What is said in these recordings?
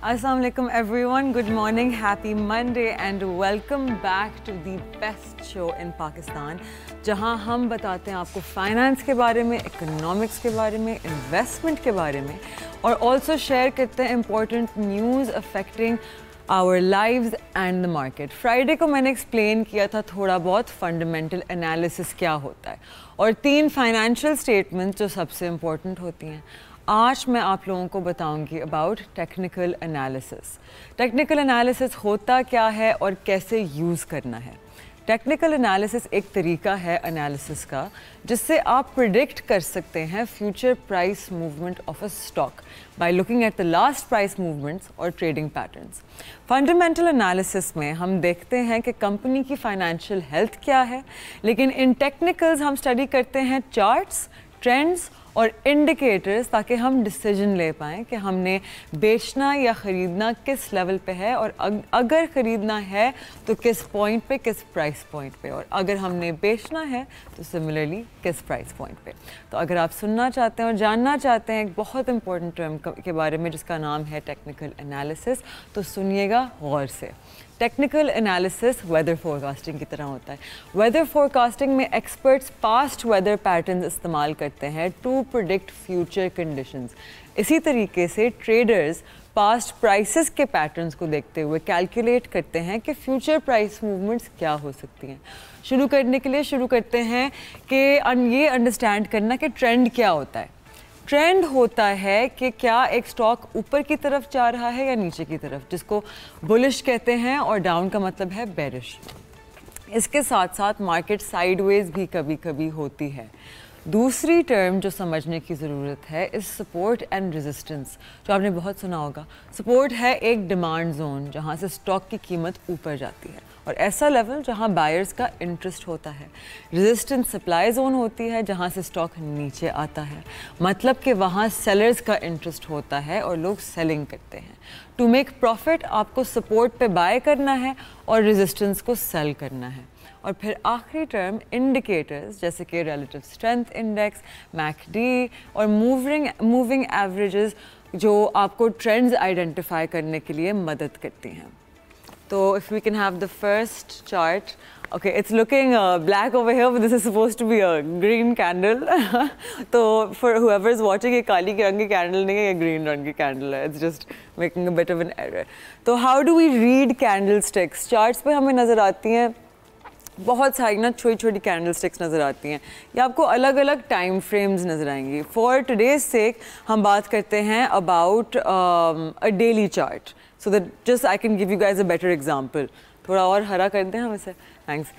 Assalamu alaikum everyone, good morning, happy Monday and welcome back to the best show in Pakistan जहाँ हम बताते हैं आपको finance के बारे में, इकोनॉमिक्स के बारे में, इन्वेस्टमेंट के बारे में और ऑल्सो शेयर करते हैं important news affecting our lives and the market. Friday को मैंने एक्सप्लेन किया था थोड़ा बहुत फंडामेंटल एनालिसिस क्या होता है और 3 फाइनेंशियल स्टेटमेंट्स जो सबसे इम्पॉर्टेंट होती हैं। आज मैं आप लोगों को बताऊंगी about technical analysis. Technical analysis होता क्या है और कैसे यूज़ करना है। टेक्निकल एनालिसिस एक तरीका है एनालिसिस का जिससे आप प्रिडिक्ट कर सकते हैं future price movement of a stock by looking at the last price movements और ट्रेडिंग पैटर्न्स। फंडामेंटल एनालिसिस में हम देखते हैं कि कंपनी की फाइनेंशियल हेल्थ क्या है, लेकिन इन टेक्निकल्स हम स्टडी करते हैं चार्ट्स, ट्रेंड्स और इंडिकेटर्स ताकि हम डिसीजन ले पाएँ कि हमने बेचना या ख़रीदना किस लेवल पे है और अगर ख़रीदना है तो किस पॉइंट पे, किस प्राइस पॉइंट पे, और अगर हमने बेचना है तो सिमिलरली किस प्राइस पॉइंट पे। तो अगर आप सुनना चाहते हैं और जानना चाहते हैं एक बहुत इंपॉर्टेंट टर्म के बारे में जिसका नाम है टेक्निकल एनालिसिस, तो सुनिएगा गौर से। टेक्निकल एनालिसिस वेदर फोरकास्टिंग की तरह होता है। वेदर फोरकास्टिंग में एक्सपर्ट्स पास्ट वेदर पैटर्न्स इस्तेमाल करते हैं टू प्रिडिक्ट फ्यूचर कंडीशंस। इसी तरीके से ट्रेडर्स पास्ट प्राइसेस के पैटर्न्स को देखते हुए कैलकुलेट करते हैं कि फ्यूचर प्राइस मूवमेंट्स क्या हो सकती हैं। शुरू करने के लिए शुरू करते हैं कि ये अंडरस्टैंड करना कि ट्रेंड क्या होता है। ट्रेंड होता है कि क्या एक स्टॉक ऊपर की तरफ जा रहा है या नीचे की तरफ, जिसको बुलिश कहते हैं, और डाउन का मतलब है बेरिश। इसके साथ साथ मार्केट साइडवेज भी कभी कभी होती है। दूसरी टर्म जो समझने की ज़रूरत है इस सपोर्ट एंड रेजिस्टेंस, जो आपने बहुत सुना होगा। सपोर्ट है एक डिमांड जोन जहाँ से स्टॉक की कीमत ऊपर जाती है और ऐसा लेवल जहाँ बायर्स का इंटरेस्ट होता है। रेजिस्टेंस सप्लाई जोन होती है जहाँ से स्टॉक नीचे आता है, मतलब कि वहाँ सेलर्स का इंटरेस्ट होता है और लोग सेलिंग करते हैं। टू मेक प्रॉफिट आपको सपोर्ट पे बाय करना है और रेजिस्टेंस को सेल करना है। और फिर आखिरी टर्म इंडिकेटर्स जैसे कि रिलेटिव स्ट्रेंथ इंडेक्स, मैकडी और मूविंग एवरेजेस जो आपको ट्रेंड्स आइडेंटिफाई करने के लिए मदद करती हैं। So if we can have the first chart. Okay, it's looking black over here, but this is supposed to be a green candle. So for whoever is watching, ये काली रंग की candle नहीं है, ये green रंग की candle है. It's just making a bit of an error. तो how do we read candlesticks? Charts पे हमें नज़र आती हैं बहुत सारी ना छोटी छोटी कैंडल स्टिक्स नज़र आती हैं। ये आपको अलग अलग टाइम फ्रेम्स नज़र आएंगी। फॉर टुडेज सेक हम बात करते हैं about a daily chart, so that just I can give you guys a better example. थोड़ा और हरा कर दें हम इसे, थैंक्स।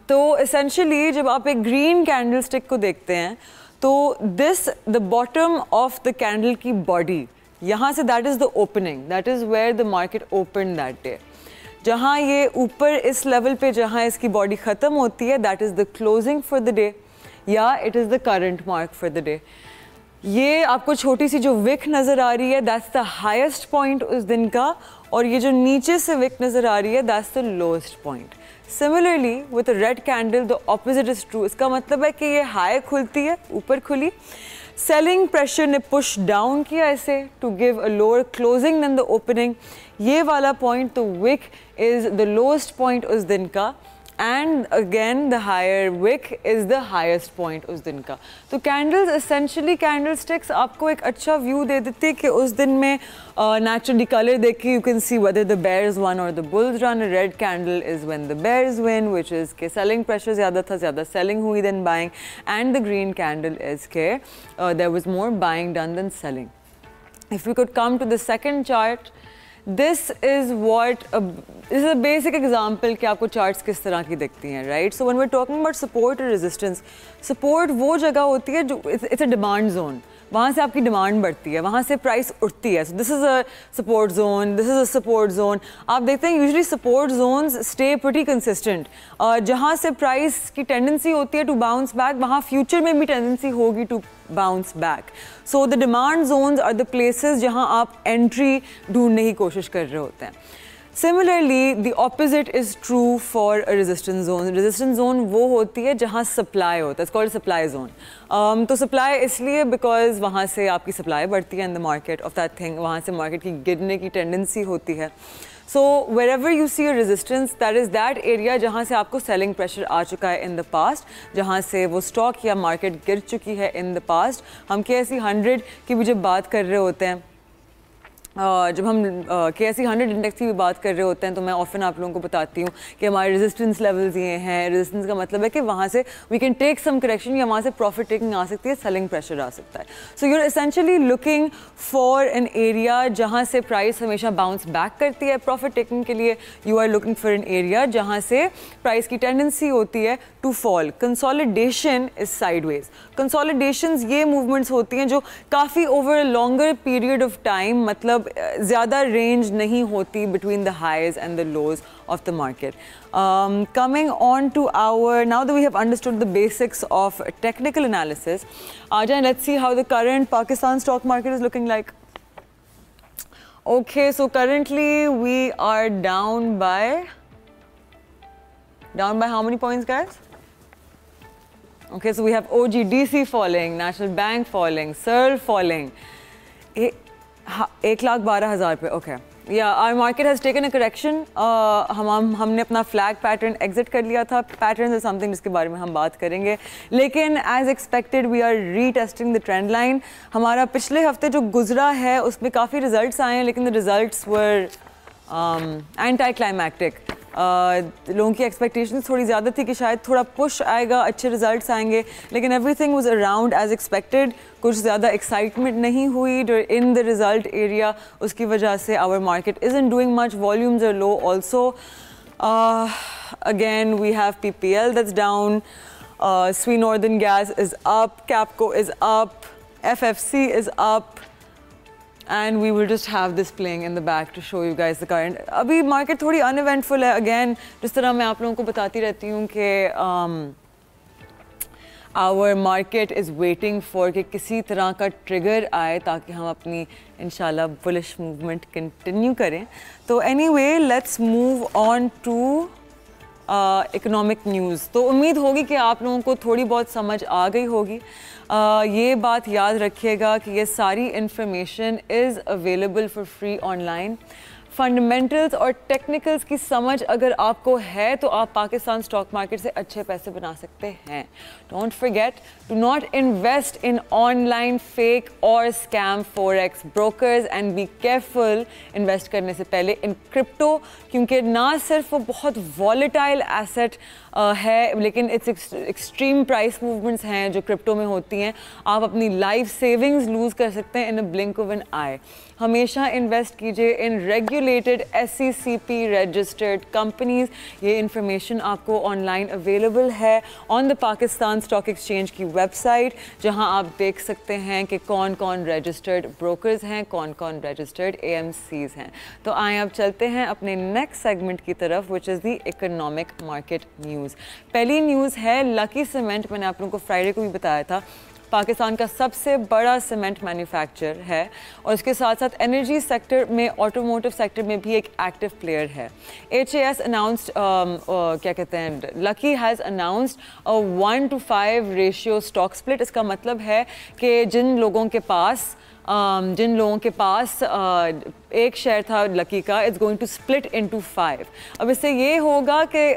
तो एसेंशियली जब आप एक ग्रीन कैंडल स्टिक को देखते हैं तो the bottom of the candle की बॉडी, यहाँ से that is the opening, that is where the market open that day. जहाँ ये ऊपर इस लेवल पे जहाँ इसकी बॉडी ख़त्म होती है, that is the closing for the day या it is the current mark for the day. ये आपको छोटी सी जो विक नज़र आ रही है दैट्स द हाईएस्ट पॉइंट उस दिन का, और ये जो नीचे से विक नज़र आ रही है that's the lowest point. Similarly with red candle the opposite is true. इसका मतलब है कि ये हाई खुलती है, ऊपर खुली, सेलिंग प्रेशर ने पुश डाउन किया इसे to give a lower closing than the opening. ये वाला पॉइंट तो wick is the lowest point उस दिन का, and again the higher wick is the highest point उस दिन का। तो कैंडल्स एसेंशियली कैंडल स्टिक्स आपको एक अच्छा व्यू दे देती है कि उस दिन में नेचुरली कलर देख के you can see whether the bears won और the bulls run. Red candle is when the bears win, which is के सेलिंग प्रेशर ज़्यादा था, ज़्यादा सेलिंग हुई than buying, and the green candle is के there was more buying done than selling. If we could come to the second chart, this is a basic example कि आपको charts किस तरह की दिखती हैं, right? So when we're talking about support or resistance, support वो जगह होती है जो it's a demand zone, वहाँ से आपकी डिमांड बढ़ती है, वहाँ से प्राइस उठती है। So this is a support zone, this is a support zone. आप देखते हैं usually support zones stay pretty consistent. जहाँ से प्राइस की टेंडेंसी होती है टू बाउंस बैक, वहाँ फ्यूचर में भी टेंडेंसी होगी to bounce back. So the demand zones are the places जहाँ आप एंट्री ढूंढने की कोशिश कर रहे होते हैं। Similarly, the opposite is true for a resistance zone. Resistance zone वो होती है जहाँ supply होता है. It's called a supply zone. तो supply इसलिए because वहाँ से आपकी supply बढ़ती है in the market of that thing. वहाँ से market की गिरने की tendency होती है. So wherever you see a resistance, that is that area जहाँ से आपको selling pressure आ चुका है in the past, जहाँ से वो stock या market गिर चुकी है in the past. हम KSE 100 की भी जब बात कर रहे होते हैं, जब हम KSE 100 इंडेक्स की भी बात कर रहे होते हैं तो मैं ऑफन आप लोगों को बताती हूँ कि हमारे रेजिस्टेंस लेवल्स ये हैं. रेजिस्टेंस का मतलब है कि वहाँ से we can take some correction या वहाँ से प्रॉफिट टेकिंग आ सकती है, सेलिंग प्रेशर आ सकता है. So you are essentially looking for an area जहाँ से प्राइस हमेशा बाउंस बैक करती है. प्रॉफिट टेकिंग के लिए you are looking for an area जहाँ से प्राइस की टेंडेंसी होती है to fall. Consolidation is sideways. Consolidations ये मूवमेंट्स होती हैं जो काफ़ी over longer period of time, मतलब ज़्यादा रेंज नहीं होती between the highs and the lows of the market. Coming on to now that we have understood the basics of technical analysis, Ajan, let's see how the current Pakistan stock market is looking like. Okay, so currently we are down by how many points, guys? Okay, so we have OGDC falling, National Bank falling, SERL falling. 1,12,000 पे. Okay. Yeah, our market has taken a correction. हमने अपना flag pattern exit कर लिया था. Patterns is something जिसके बारे में हम बात करेंगे. लेकिन as expected we are retesting the trend line. हमारा पिछले हफ्ते जो गुजरा है उसमें काफ़ी results आए हैं, लेकिन the results were anticlimactic. लोगों की एक्सपेक्टेशंस थोड़ी ज़्यादा थी कि शायद थोड़ा पुश आएगा, अच्छे रिजल्ट्स आएंगे, लेकिन everything was around as expected. कुछ ज़्यादा एक्साइटमेंट नहीं हुई इन द रिजल्ट एरिया. उसकी वजह से our market isn't doing much. Volumes are low also. Again we have PPL that's down. Sweet Northern Gas is up, Capco is up, FFC is up. And we will just have this playing in the back to show you guys the current. अभी market थोड़ी uneventful है. Again, जिस तरह मैं आप लोगों को बताती रहती हूँ कि our market is waiting for कि किसी तरह का trigger आए ताकि हम अपनी इंशाल्लाह bullish movement continue करें. तो anyway, let's move on to economic news. तो उम्मीद होगी कि आप लोगों को थोड़ी बहुत समझ आ गई होगी. ये बात याद रखिएगा कि ये सारी information is available for free online. Fundamentals और टेक्निकल्स की समझ अगर आपको है तो आप पाकिस्तान स्टॉक मार्केट से अच्छे पैसे बना सकते हैं. Don't forget, do not invest in online fake और scam forex brokers and be careful invest करने से पहले इन क्रिप्टो, क्योंकि ना सिर्फ वो बहुत वॉलेटाइल एसेट है, लेकिन इट्स एक्सट्रीम प्राइस मूवमेंट्स हैं जो क्रिप्टो में होती हैं. आप अपनी लाइफ सेविंग्स लूज़ कर सकते हैं इन अ ब्लिंक ऑफ एन आई. हमेशा इन्वेस्ट कीजिए इन रेगुलेटेड SECP रजिस्टर्ड कंपनीज. ये इंफॉर्मेशन आपको ऑनलाइन अवेलेबल है on the Pakistan stock exchange की वेबसाइट, जहां आप देख सकते हैं कि कौन कौन रजिस्टर्ड ब्रोकर्स हैं, कौन कौन रजिस्टर्ड AMCs हैं. तो आए अब चलते हैं अपने नेक्स्ट सेगमेंट की तरफ, which is the economic market news. पहली न्यूज़ है लकी सीमेंट. मैंने आप लोगों को फ्राइडे को भी बताया था, पाकिस्तान का सबसे बड़ा सीमेंट मैन्युफैक्चर है और इसके साथ साथ एनर्जी सेक्टर में, ऑटोमोटिव सेक्टर में भी एक एक्टिव प्लेयर है. HAS अनाउंस्ड, क्या कहते हैं, lucky has announced a 1:5 ratio stock split. इसका मतलब है कि जिन लोगों के पास एक शेयर था लकी का, it's going to split into 5. अब इससे ये होगा कि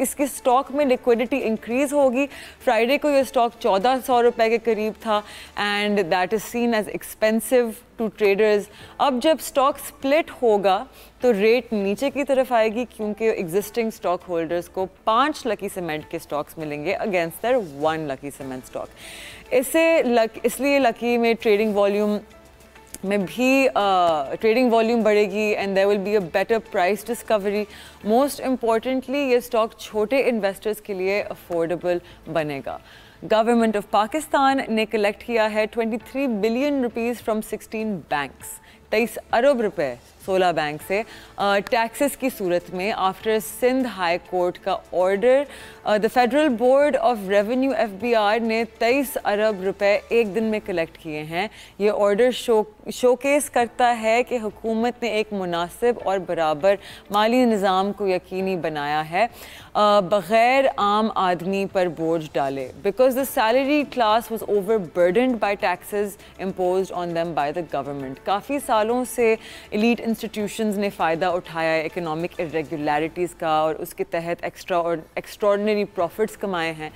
इसके स्टॉक में लिक्विडिटी इंक्रीज़ होगी. फ्राइडे को ये स्टॉक 1400 रुपये के करीब था and that is seen as expensive to traders. अब जब स्टॉक स्प्लिट होगा तो रेट नीचे की तरफ आएगी, क्योंकि एग्जिस्टिंग स्टॉक होल्डर्स को 5 लकी सीमेंट के स्टॉक्स मिलेंगे against their 1 Lucky Cement stock. इसलिए लकी में ट्रेडिंग वॉल्यूम बढ़ेगी and there will be a better price discovery. Most importantly ये स्टॉक छोटे इन्वेस्टर्स के लिए अफोर्डेबल बनेगा. गवर्नमेंट ऑफ पाकिस्तान ने कलेक्ट किया है 23 बिलियन रुपीज़ फ्रॉम 16 बैंक्स. 23 अरब रुपए 16 बैंक से टैक्सेस की सूरत में आफ्टर सिंध हाई कोर्ट का order the federal board of revenue FBR ने 23 अरब रुपए एक दिन में कलेक्ट किए हैं। ये ऑर्डर शोकेस करता है कि हुकूमत ने एक मुनासिब और बराबर माली निज़ाम को यकीनी बनाया है बग़ैर आम आदमी पर बोझ डाले, because the salary class was overburdened by taxes imposed on them by the government. काफ़ी सालों से एलीट इंस्टीट्यूशंस ने फ़ायदा उठाया है इकोनॉमिक इरेगुलरिटीज़ का और उसके तहत एक्स्ट्राऑर्डिनरी प्रॉफिट्स कमाए हैं,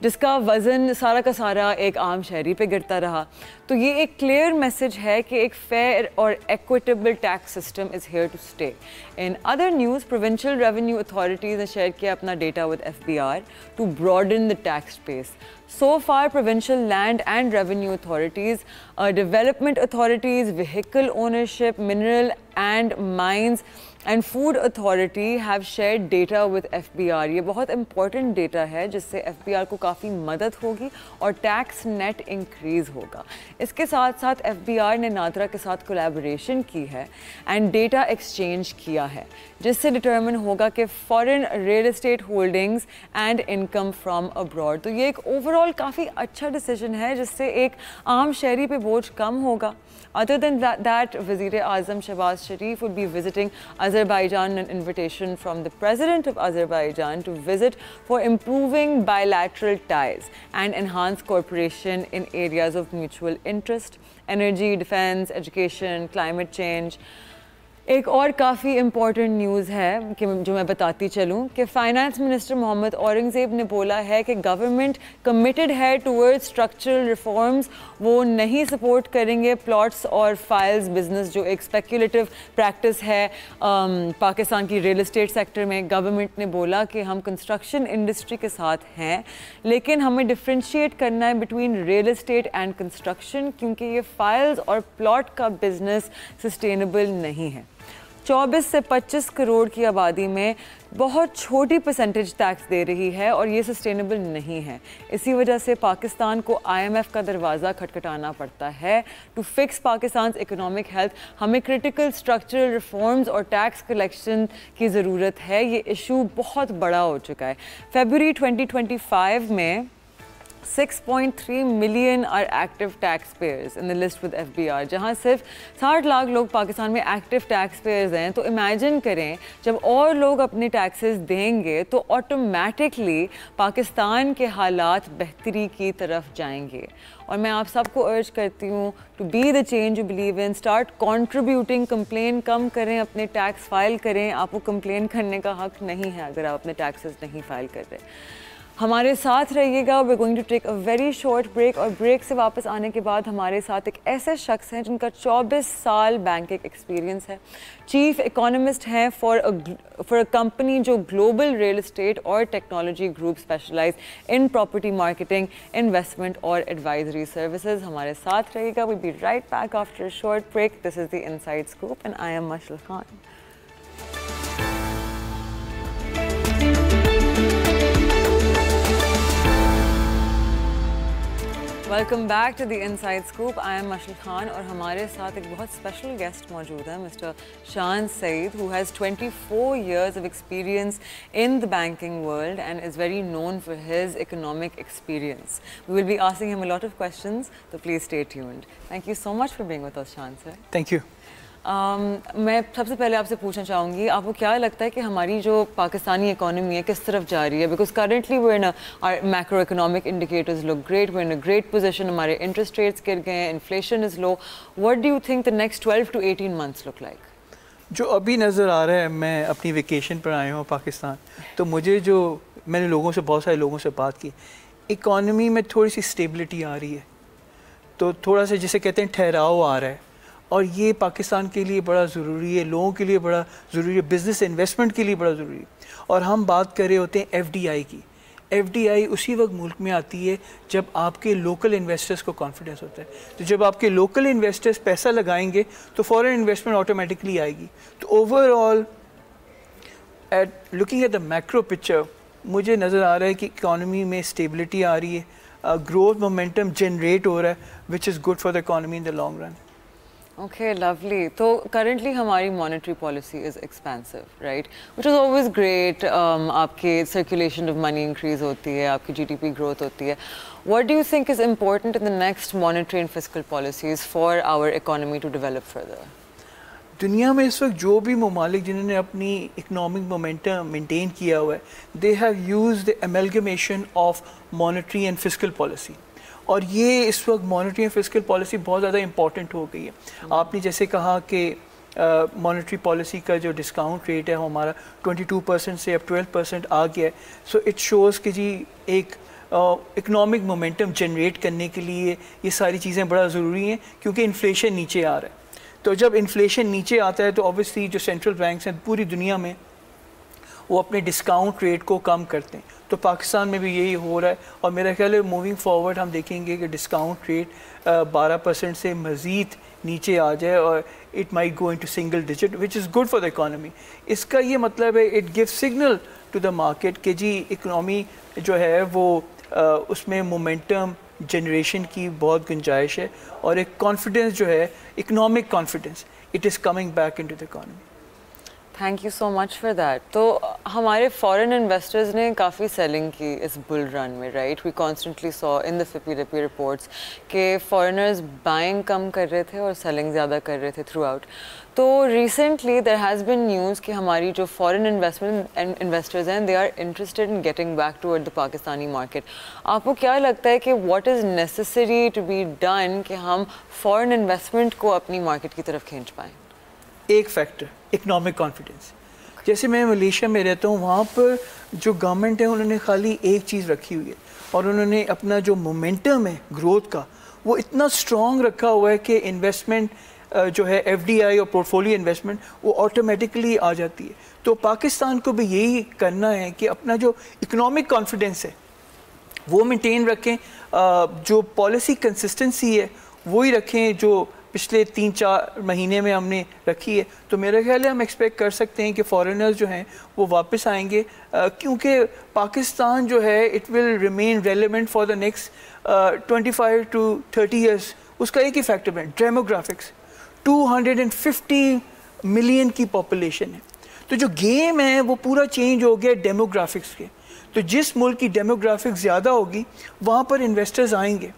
जिसका वज़न सारा का सारा एक आम शहरी पे गिरता रहा। तो ये एक क्लियर मैसेज है कि एक फेयर और equitable tax system is here to stay. In other news, provincial revenue authorities ने शेयर किया अपना data with FBR to broaden the tax base. So far, provincial land and revenue authorities, development authorities, vehicle ownership, mineral and mines and food authority have shared data with FBR. ये बहुत important data है जिससे FBR को काफ़ी मदद होगी और tax net increase होगा। इसके साथ साथ FBR ने नादरा के साथ collaboration की है and data exchange किया है, जिससे determine होगा कि foreign real estate holdings and income from abroad। तो ये एक overall काफ़ी अच्छा decision है जिससे एक आम शहरी पे बोझ कम होगा। Other than that, Wazir-e-Azam Shehbaz Sharif would be visiting Azerbaijan, an invitation from the President of Azerbaijan to visit for improving bilateral ties and enhance cooperation in areas of mutual interest, energy, defense, education, climate change. एक और काफ़ी important news है कि जो मैं बताती चलूँ कि फाइनेंस मिनिस्टर मोहम्मद औरंगज़ेब ने बोला है कि गवर्नमेंट कमिटेड है टूवर्ड्स स्ट्रक्चरल रिफॉर्म्स। वो नहीं सपोर्ट करेंगे प्लॉट्स और फाइल्स बिजनेस, जो एक स्पेक्युलेटिव प्रैक्टिस है पाकिस्तान की रियल एस्टेट सेक्टर में। गवर्नमेंट ने बोला कि हम कंस्ट्रक्शन इंडस्ट्री के साथ हैं, लेकिन हमें डिफ्रेंशिएट करना है between real estate and construction, क्योंकि ये फाइल्स और प्लॉट का बिजनेस सस्टेनेबल नहीं है। 24 से 25 करोड़ की आबादी में बहुत छोटी परसेंटेज टैक्स दे रही है और ये सस्टेनेबल नहीं है। इसी वजह से पाकिस्तान को IMF का दरवाज़ा खटखटाना पड़ता है। To fix Pakistan economic health हमें क्रिटिकल स्ट्रक्चरल रिफॉर्म्स और टैक्स कलेक्शन की ज़रूरत है। ये इशू बहुत बड़ा हो चुका है। फरवरी 2025 में 6.3 million are active taxpayers in the list with FBR, जहाँ सिर्फ 60 लाख लोग पाकिस्तान में एक्टिव टैक्स पेयर्स हैं। तो इमेजिन करें जब और लोग अपने टैक्सेस देंगे तो ऑटोमेटिकली पाकिस्तान के हालात बेहतरी की तरफ जाएंगे। और मैं आप सबको अर्ज करती हूँ to be the change you believe in, start contributing, complain कम करें, अपने टैक्स फाइल करें। आपको कंप्लेन करने का हक नहीं है अगर आप अपने टैक्सेस नहीं फाइल कर रहे। हमारे साथ रहिएगा। We going to take a very short break, और ब्रेक से वापस आने के बाद हमारे साथ एक ऐसे शख्स हैं जिनका 24 साल बैंकिंग एक्सपीरियंस है। चीफ इकोनॉमिस्ट हैं फॉर अ कंपनी जो ग्लोबल रियल एस्टेट और technology group specialise in property marketing, investment और एडवाइजरी सर्विसेज। हमारे साथ रहिएगा। We be right back after a short break. This is the inside scoop and I am Mashal Khan. Welcome back to the inside scoop. I am Mashal Khan और हमारे साथ एक बहुत special guest मौजूद है, मिस्टर शान Saeed, who has 24 years of experience in the banking world and is very known for his economic experience. We will be asking him a lot of questions, so please stay tuned. Thank you so much for being with us, Shan sir. Thank you. मैं सबसे पहले आपसे पूछना चाहूँगी, आपको क्या लगता है कि हमारी जो पाकिस्तानी इकोनॉमी है किस तरफ जा रही है? बिकॉज करेंटली वो in our macro economic indicators look great, वो इन अ ग्रेट पोजीशन, हमारे इंटरेस्ट रेट्स गिर गए हैं, inflation is low. What do you think the next 12 to 18 months look like? जो अभी नज़र आ रहा है, मैं अपनी वेकेशन पर आया हूँ पाकिस्तान, तो मुझे जो मैंने लोगों से, बहुत सारे लोगों से बात की, इकोनॉमी में थोड़ी सी स्टेबिलिटी आ रही है, तो थोड़ा सा जिसे कहते हैं ठहराव आ रहा है, और ये पाकिस्तान के लिए बड़ा ज़रूरी है, लोगों के लिए बड़ा ज़रूरी है, बिज़नेस इन्वेस्टमेंट के लिए बड़ा ज़रूरी है। और हम बात कर रहे होते हैं FDI की। FDI उसी वक्त मुल्क में आती है जब आपके लोकल इन्वेस्टर्स को कॉन्फिडेंस होता है। तो जब आपके लोकल इन्वेस्टर्स पैसा लगाएंगे तो फॉरेन इन्वेस्टमेंट ऑटोमेटिकली आएगी। तो overall at looking at the macro picture, मुझे नज़र आ रहा है कि इकॉनमी में स्टेबिलिटी आ रही है, ग्रोथ मोमेंटम जनरेट हो रहा है, विच is good for the economy in the long run. Okay, lovely. So currently हमारी monetary policy is expansive, right? Which is always great. आपके circulation of money increase होती है, आपकी GDP growth होती है. What do you think is important in the next monetary and fiscal policies for our economy to develop further? दुनिया में इस वक्त जो भी ममालिक जिन्होंने अपनी इकनॉमिक मोमेंटम मेंटेन किया हुआ है, they have used the amalgamation of monetary and fiscal policy, और ये इस वक्त मॉनेटरी एंड फिस्कल पॉलिसी बहुत ज़्यादा इंपॉर्टेंट हो गई है. आपने जैसे कहा कि मॉनेटरी पॉलिसी का जो डिस्काउंट रेट है वो हमारा 22% से अब 12% आ गया है. सो इट शोज़ कि जी एक इकनॉमिक मोमेंटम जनरेट करने के लिए ये सारी चीज़ें बड़ा ज़रूरी हैं, क्योंकि इन्फ्लेशन नीचे आ रहा है. तो जब इन्फ्लेशन नीचे आता है तो ऑब्वियसली जो सेंट्रल बैंक्स हैं पूरी दुनिया में वो अपने डिस्काउंट रेट को कम करते हैं. तो पाकिस्तान में भी यही हो रहा है, और मेरा ख्याल है मूविंग फॉरवर्ड हम देखेंगे कि डिस्काउंट रेट 12% से मज़ीद नीचे आ जाए, और it might go into single digit, which is good for the economy. इसका ये मतलब है it give signal to the market कि जी इकनॉमी जो है वो उसमें मोमेंटम जनरेशन की बहुत गुंजाइश है, और एक कॉन्फिडेंस जो है economic confidence it is coming back into the economy. Thank you so much for that. तो हमारे फॉरेन इन्वेस्टर्स ने काफ़ी सेलिंग की इस बुल रन में, right? We constantly saw in the FIPPI reports कि फॉरेनर्स बाइंग कम कर रहे थे और सेलिंग ज़्यादा कर रहे थे थ्रू आउट. तो recently there has been news कि हमारी जो फॉरेन इन्वेस्टर्स हैं they are interested in getting back toward the Pakistani market. आपको क्या लगता है कि what is necessary to be done कि हम फॉरेन इन्वेस्टमेंट को अपनी मार्केट की तरफ खींच पाएँ? एक फैक्टर इकनॉमिक कॉन्फिडेंस. जैसे मैं मलेशिया में रहता हूँ, वहाँ पर जो गवर्नमेंट है उन्होंने खाली एक चीज़ रखी हुई है, और उन्होंने अपना जो मोमेंटम है ग्रोथ का वो इतना स्ट्रॉन्ग रखा हुआ है कि इन्वेस्टमेंट जो है FDI और पोर्टफोलियो इन्वेस्टमेंट वो ऑटोमेटिकली आ जाती है. तो पाकिस्तान को भी यही करना है कि अपना जो इकनॉमिक कॉन्फिडेंस है वो मेंटेन रखें, जो पॉलिसी कंसिस्टेंसी है वही रखें जो पिछले 3-4 महीने में हमने रखी है. तो मेरा ख्याल है हम एक्सपेक्ट कर सकते हैं कि फॉरेनर्स जो हैं वो वापस आएंगे, क्योंकि पाकिस्तान जो है it will remain relevant for the next 25 to 30 years. उसका एक ही फैक्टर है डेमोग्राफिक्स. 250 मिलियन की पॉपुलेशन है, तो जो गेम है वो पूरा चेंज हो गया डेमोग्राफिक्स के. तो जिस मुल्क की डेमोग्राफिक्स ज़्यादा होगी वहाँ पर इन्वेस्टर्स आएंगे.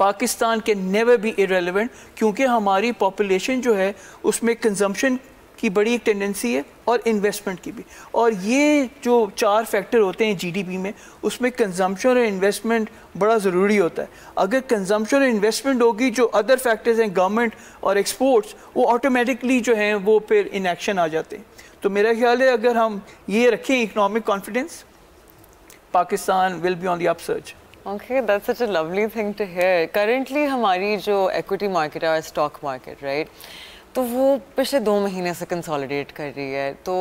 पाकिस्तान के नेवर बी इरेलेवेंट, क्योंकि हमारी पॉपुलेशन जो है उसमें कंजम्पशन की बड़ी एक टेंडेंसी है और इन्वेस्टमेंट की भी. और ये जो 4 फैक्टर होते हैं GDP में, उसमें कंजम्पशन और इन्वेस्टमेंट बड़ा ज़रूरी होता है. अगर कंजम्पशन और इन्वेस्टमेंट होगी, जो अदर फैक्टर्स हैं गवर्नमेंट और एक्सपोर्ट्स, वो ऑटोमेटिकली जो हैं वो फिर इन एक्शन आ जाते हैं. तो मेरा ख्याल है अगर हम ये रखें economic confidence, Pakistan will be on the upsurge. Okay, that's such a lovely thing to hear. Currently हमारी जो equity market है, stock market, right? तो वो पिछले 2 महीने से consolidate कर रही है. तो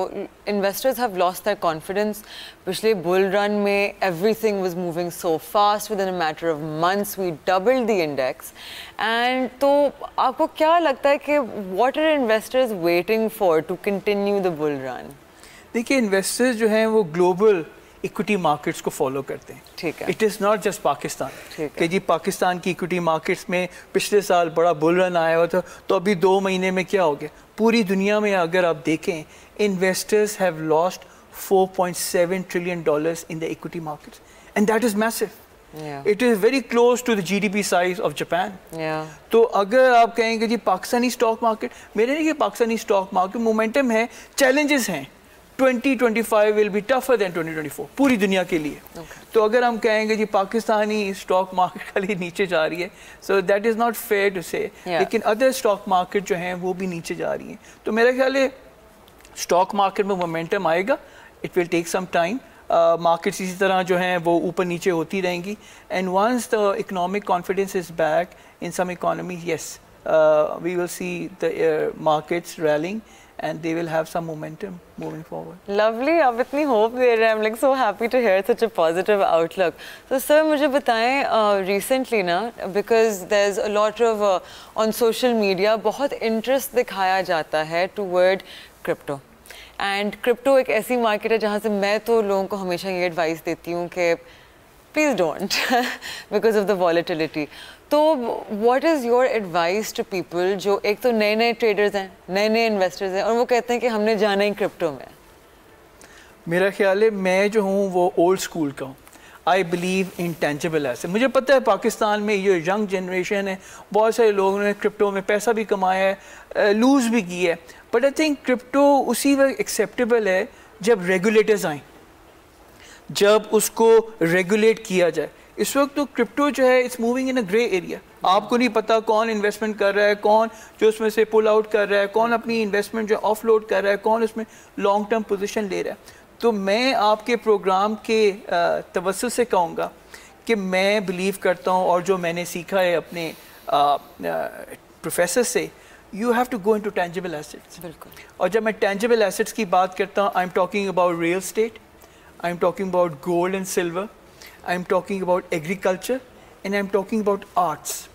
investors have lost their confidence. पिछले bull run में everything was moving so fast. Within a matter of months, we doubled the index. And तो आपको क्या लगता है कि what are investors waiting for to continue the bull run? देखिए, investors जो हैं वो global इक्विटी मार्केट्स को फॉलो करते हैं. ठीक है. It is not just Pakistan कि जी पाकिस्तान की इक्विटी मार्केट्स में पिछले साल बड़ा बुल रन आया हुआ था, तो अभी 2 महीने में क्या हो गया. पूरी दुनिया में अगर आप देखें, investors have lost $4.7 trillion in the equity markets, and that is massive. It is very close to the GDP size of Japan. तो अगर आप कहेंगे जी पाकिस्तानी स्टॉक मार्केट, मेरे नहीं कि पाकिस्तानी स्टॉक मार्केट मोमेंटम है, चैलेंजेस हैं. 2025 विल बी टफर देन 2024 पूरी दुनिया के लिए. तो अगर हम कहेंगे जी पाकिस्तानी स्टॉक मार्केट खाली नीचे जा रही है, so that is not fair to say. लेकिन अदर स्टॉक मार्केट जो हैं वो भी नीचे जा रही हैं. तो मेरा ख्याल है स्टॉक मार्केट में मोमेंटम आएगा. It will take some time. Markets इसी तरह जो हैं वो ऊपर नीचे होती रहेंगी. And once the economic confidence is back in some economy, yes we will see the markets rallying and they will have some momentum moving forward. Lovely, आप इतनी hope दे रहे हैं. I'm like so happy to hear such a positive outlook. So sir, मुझे बताएं recently ना, because there's a lot of on social media बहुत interest दिखाया जाता है toward crypto. And crypto एक ऐसी market है जहाँ से मैं तो लोगों को हमेशा ये advice देती हूँ कि please don't because of the volatility. تو what is your advise to people جو ایک تو نئے نئے ٹریڈرز ہیں, نئے نئے انویسٹرز ہیں, اور وہ کہتے ہیں کہ ہم نے جانا ہی کرپٹو میں؟ میرا خیال ہے میں جو ہوں وہ اولڈ اسکول کا ہوں. I believe in tangible asset. مجھے پتہ ہے پاکستان میں یہ ینگ جنریشن ہے, بہت سارے لوگوں نے کرپٹو میں پیسہ بھی کمایا ہے, لوز بھی کیا ہے, بٹ آئی تھنک کرپٹو اسی وقت ایکسیپٹیبل ہے جب ریگولیٹرز آئیں, جب اس کو ریگولیٹ کیا جائے. اس وقت تو کرپٹو جو ہے it's moving in a grey area. آپ کو نہیں پتا کون انویسٹمنٹ کر رہا ہے, کون جو اس میں سے پل آؤٹ کر رہا ہے, کون اپنی انویسٹمنٹ جو آف لوڈ کر رہا ہے, کون اس میں لانگ ٹرم پوزیشن لے رہا ہے. تو میں آپ کے پروگرام کے توسط سے کہوں گا کہ میں بلیو کرتا ہوں, اور جو میں نے سیکھا ہے اپنے پروفیسر سے, you have to go into tangible assets. بالکل. اور جب میں ٹینجیبل ایسٹس کی بات کرتا ہوں, I am talking about real estate, I am talking about gold and silver, I am talking about agriculture, and I am talking about arts.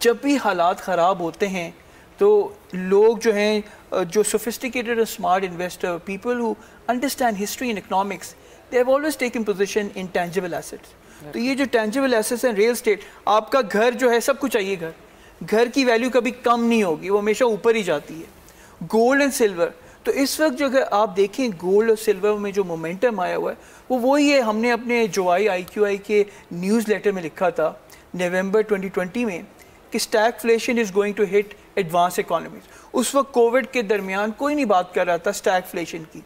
جب بھی حالات خراب ہوتے ہیں تو لوگ جو ہیں, جو سوفسٹیکیٹڈ اور smart investor, people who understand history and economics, they have always taken position in tangible assets. تو یہ جو ٹینجیبل ایسٹس ہیں, ریئل اسٹیٹ, آپ کا گھر جو ہے سب کچھ چاہیے, گھر کی ویلیو کبھی کم نہیں ہوگی, وہ ہمیشہ اوپر ہی جاتی ہے. گولڈ اینڈ سلور, تو اس وقت جو اگر آپ دیکھیں گولڈ اور سلور میں جو مومنٹم آیا ہوا ہے وہ وہی ہے. ہم نے اپنے جوائی IQI کے نیوز لیٹر میں لکھا تھا نومبر 2020 میں کہ stagflation is going to hit advanced economies. اس وقت کووڈ کے درمیان کوئی نہیں بات کر رہا تھا اسٹیگفلیشن کی.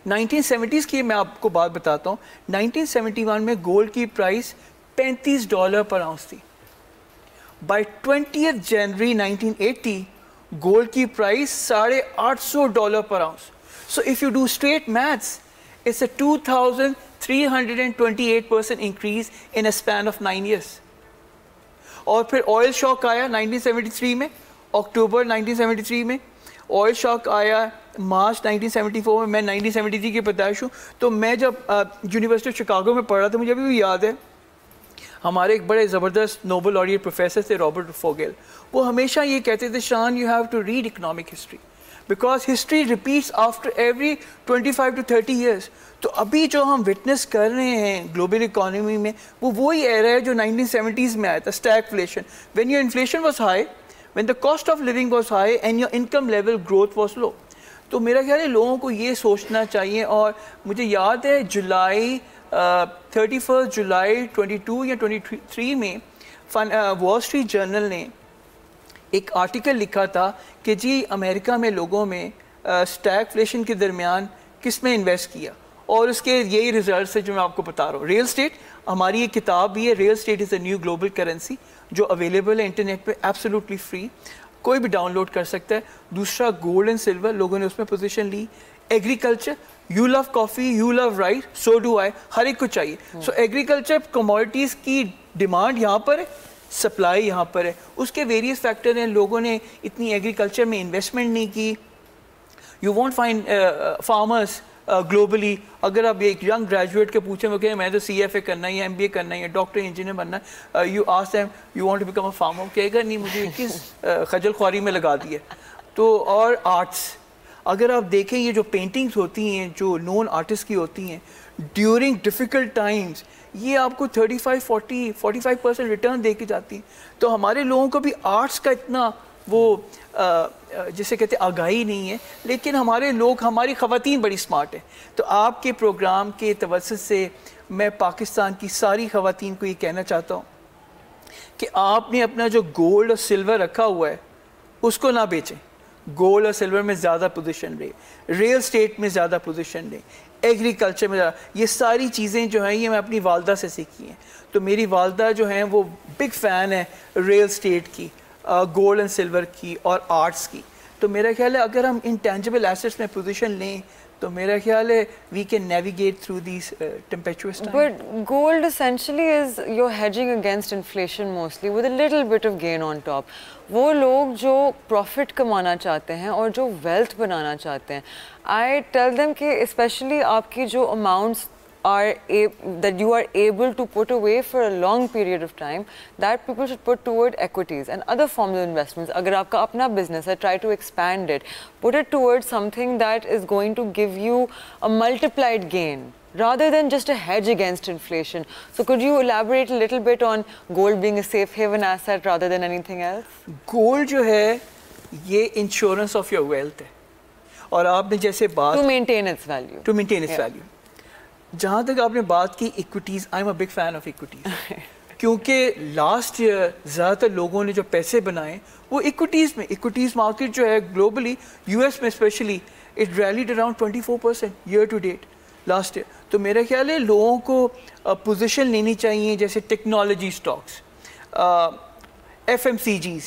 1970s کی میں آپ کو بات بتاتا ہوں. 1971 میں گولڈ کی پرائس $35 پر آؤنس تھی. بائی 20th January 1980 گولڈ کی price $850 per ounce. So if you do straight maths, it's a 2328% increase in a span of 9 years. اور پھر آئل شاک آیا 1973 میں, اکتوبر 1973 میں آئل شاک آیا, مارچ 1974 میں. میں 1973 کی پیدائش ہوں, تو میں جب یونیورسٹی آف شکاگو میں پڑھ رہا تھا, مجھے ابھی بھی یاد ہے, ہمارے ایک بڑے زبردست نوبل laureate پروفیسر تھے رابرٹ فوگل. وہ ہمیشہ یہ کہتے تھے, Shaan you have to read economic history because history repeats after every 25 to 30 years. تو ابھی جو ہم وٹنس کر رہے ہیں گلوبل اکانومی میں, وہ وہی ایرا ہے جو 1970s میں آیا تھا, stagflation. When your inflation was high, when the cost of living was high and your income level growth was low. تو میرا خیال ہے لوگوں کو یہ سوچنا چاہیے. اور مجھے یاد ہے جولائی 31 جولائی 22 یا 23 میں وال اسٹریٹ جرنل نے ایک آرٹیکل لکھا تھا کہ جی امریکہ میں لوگوں میں اسٹیگفلیشن کے درمیان کس میں انویسٹ کیا, اور اس کے یہی ریزلٹس ہیں جو میں آپ کو بتا رہا ہوں. ریئل اسٹیٹ, ہماری ایک کتاب بھی ہے, real state is a new global currency, جو اویلیبل ہے انٹرنیٹ پہ ایبسولوٹلی فری, کوئی بھی ڈاؤن لوڈ کر سکتا ہے. دوسرا گولڈ اینڈ سلور, لوگوں نے اس میں پوزیشن لی. Agriculture, you love coffee, you love rice, so do I, ہر ایک کو چاہیے. سو ایگریکلچر کموڈیٹیز کی ڈیمانڈ یہاں پر ہے, سپلائی یہاں پر ہے, اس کے ویریس فیکٹر ہیں. لوگوں نے اتنی ایگریکلچر میں انویسٹمنٹ نہیں کی. You won't find farmers globally. اگر آپ ایک ینگ گریجویٹ کے پوچھیں وہ کہ میں تو CFA کرنا ہے, MBA کرنا ہے, ڈاکٹر انجینئر بننا ہے, you ask them you want to become a farmer, کہے گا نہیں مجھے کس خجل خواری میں لگا دیا. تو اور آرٹس, اگر آپ دیکھیں یہ جو پینٹنگز ہوتی ہیں جو نون آرٹسٹ کی ہوتی ہیں ڈیورنگ ڈیفیکلٹ ٹائمز, یہ آپ کو 35-45% ریٹرن دے کے جاتی ہیں. تو ہمارے لوگوں کو بھی آرٹس کا اتنا وہ جسے کہتے ہیں آگاہی نہیں ہے, لیکن ہمارے لوگ, ہماری خواتین بڑی سمارٹ ہیں. تو آپ کے پروگرام کے توسط سے میں پاکستان کی ساری خواتین کو یہ کہنا چاہتا ہوں کہ آپ نے اپنا جو گولڈ اور سلور رکھا ہوا ہے اس کو نہ بیچیں. گولڈ اور سلور میں زیادہ پوزیشن لیں, ریئل اسٹیٹ میں زیادہ پوزیشن لیں, ایگریکلچر میں زیادہ. یہ ساری چیزیں جو ہیں یہ میں اپنی والدہ سے سیکھی ہیں. تو میری والدہ جو ہیں وہ بگ فین ہے ریئل اسٹیٹ کی, گولڈ اینڈ سلور کی اور آرٹس کی. تو میرا خیال ہے اگر ہم انٹینجیبل ایسٹس میں پوزیشن لیں تو میرا خیال ہے we can navigate through these tempestuous time. But gold essentially is you're hedging against inflation mostly with a little bit of gain on top. وہ لوگ جو پروفٹ کمانا چاہتے ہیں اور جو ویلتھ بنانا چاہتے ہیں, I tell them کہ اسپیشلی آپ کی جو amounts that you are able to put away for a long period of time, that people should put toward equities and other forms of investments. Agar aapka apna business hai, try to expand it, put it towards something that is going to give you a multiplied gain rather than just a hedge against inflation. So could you elaborate a little bit on gold being a safe haven asset rather than anything else? Gold जो है ये insurance of your wealth है, और आपने जैसे बात to maintain its value. To maintain its value. जहाँ तक आपने बात की equities, I'm a big fan of equities. क्योंकि लास्ट ईयर ज़्यादातर लोगों ने जो पैसे बनाए वो इक्विटीज़ में, इक्विटीज़ मार्केट जो है ग्लोबली, यूएस में specially, it rallied around 24% year to date last year. तो मेरा ख्याल है लोगों को पोजीशन लेनी चाहिए, जैसे टेक्नोलॉजी स्टॉक्स, एफएमसीजीज,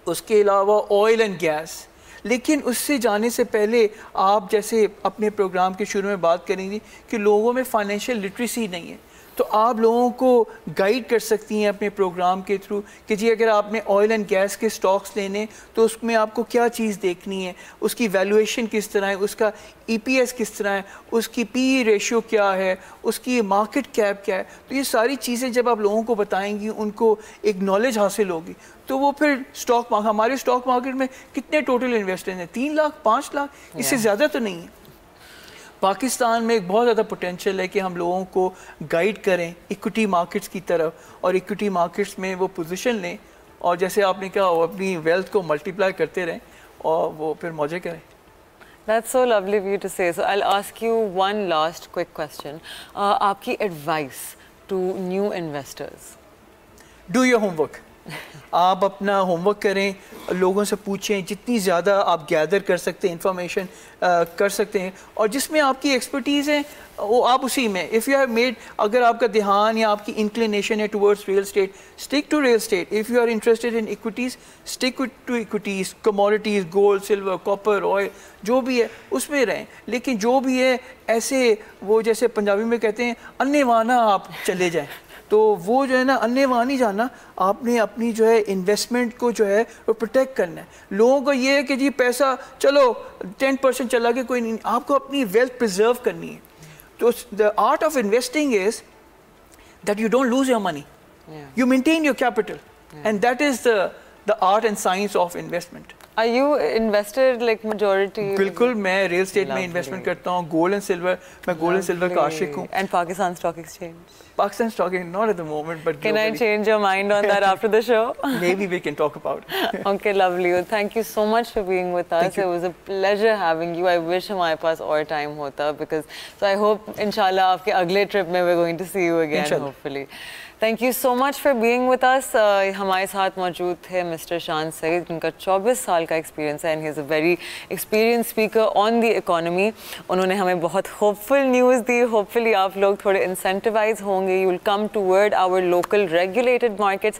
उसके अलावा ऑयल एंड गैस. लेकिन उससे जाने से पहले आप जैसे अपने प्रोग्राम के शुरू में बात करेंगी कि लोगों में फाइनेंशियल लिटरेसी नहीं है, तो आप लोगों को गाइड कर सकती हैं अपने प्रोग्राम के थ्रू कि जी अगर आपने ऑयल एंड गैस के स्टॉक्स लेने तो उसमें आपको क्या चीज़ देखनी है, उसकी वैल्यूएशन किस तरह है, उसका ईपीएस किस तरह है, उसकी पीई रेशियो क्या है, उसकी मार्केट कैप क्या है. तो ये सारी चीज़ें जब आप लोगों को बताएंगी, उनको एक नॉलेज हासिल होगी, तो वो फिर हमारे स्टॉक मार्केट में कितने टोटल इन्वेस्टर्स हैं? 3 लाख 5 लाख, इससे ज़्यादा तो नहीं है. पाकिस्तान में एक बहुत ज़्यादा पोटेंशियल है कि हम लोगों को गाइड करें इक्विटी मार्केट्स की तरफ, और इक्विटी मार्केट्स में वो पोजीशन लें, और जैसे आपने कहा वो अपनी वेल्थ को मल्टीप्लाई करते रहें और वो फिर मौजे करें. That's so lovely of you to say. So I'll ask you one last quick question. आपकी advice to new investors? Do your homework. आप अपना होमवर्क करें, लोगों से पूछें, जितनी ज़्यादा आप गैदर कर सकते हैं इंफॉर्मेशन कर सकते हैं, और जिसमें आपकी एक्सपर्टीज़ है वो आप उसी में, इफ़ यू हैव मेड, अगर आपका ध्यान या आपकी इंक्लिनेशन है towards real estate, stick to real estate. If you are interested in equities, stick to equities, commodities, gold, silver, copper, oil, जो भी है उसमें रहें. लेकिन जो भी है ऐसे वो जैसे पंजाबी में कहते हैं अन्नेवाना आप चले जाएँ, तो वो जो है ना अन्नेवाह नहीं जाना, आपने अपनी जो है इन्वेस्टमेंट को जो है वो प्रोटेक्ट करना है. लोगों को ये है कि जी पैसा चलो 10% चला के कोई नहीं, आपको अपनी वेल्थ प्रिजर्व करनी है. तो the art of investing is that you don't lose your money, you maintain your capital, and that is the art and science of investment. Are you invested like majority? बिल्कुल, मैं real estate में investment करता हूँ, gold and silver, मैं gold and silver का आशिक हूँ. And Pakistan Stock Exchange? Pakistan Stock Exchange, not at the moment, but can globally. I change your mind on that after the show? Maybe we can talk about it. Okay, lovely. Well, thank you so much for being with us. It was a pleasure having you. I wish हमारे पास और time होता, because so I hope inshallah आपके अगले trip में we're going to see you again, hopefully. Thank you so much for being with us. हमारे साथ मौजूद थे मिस्टर शान सईद, जिनका 24 साल का एक्सपीरियंस है, and he is a very experienced speaker on the economy. उन्होंने हमें बहुत hopeful news दी. Hopefully आप लोग थोड़े incentivize होंगे. You will come toward our local regulated markets.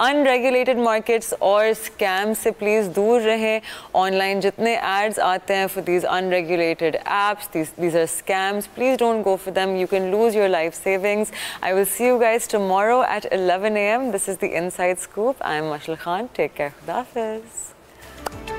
Unregulated markets और scams से please दूर रहें. Online जितने ads आते हैं for these unregulated apps, these are scams. Please don't go for them. You can lose your life savings. I will see you guys tomorrow at 11 a.m. This is the Inside Scoop. I am Mashal Khan. Take care. Khuda Hafiz.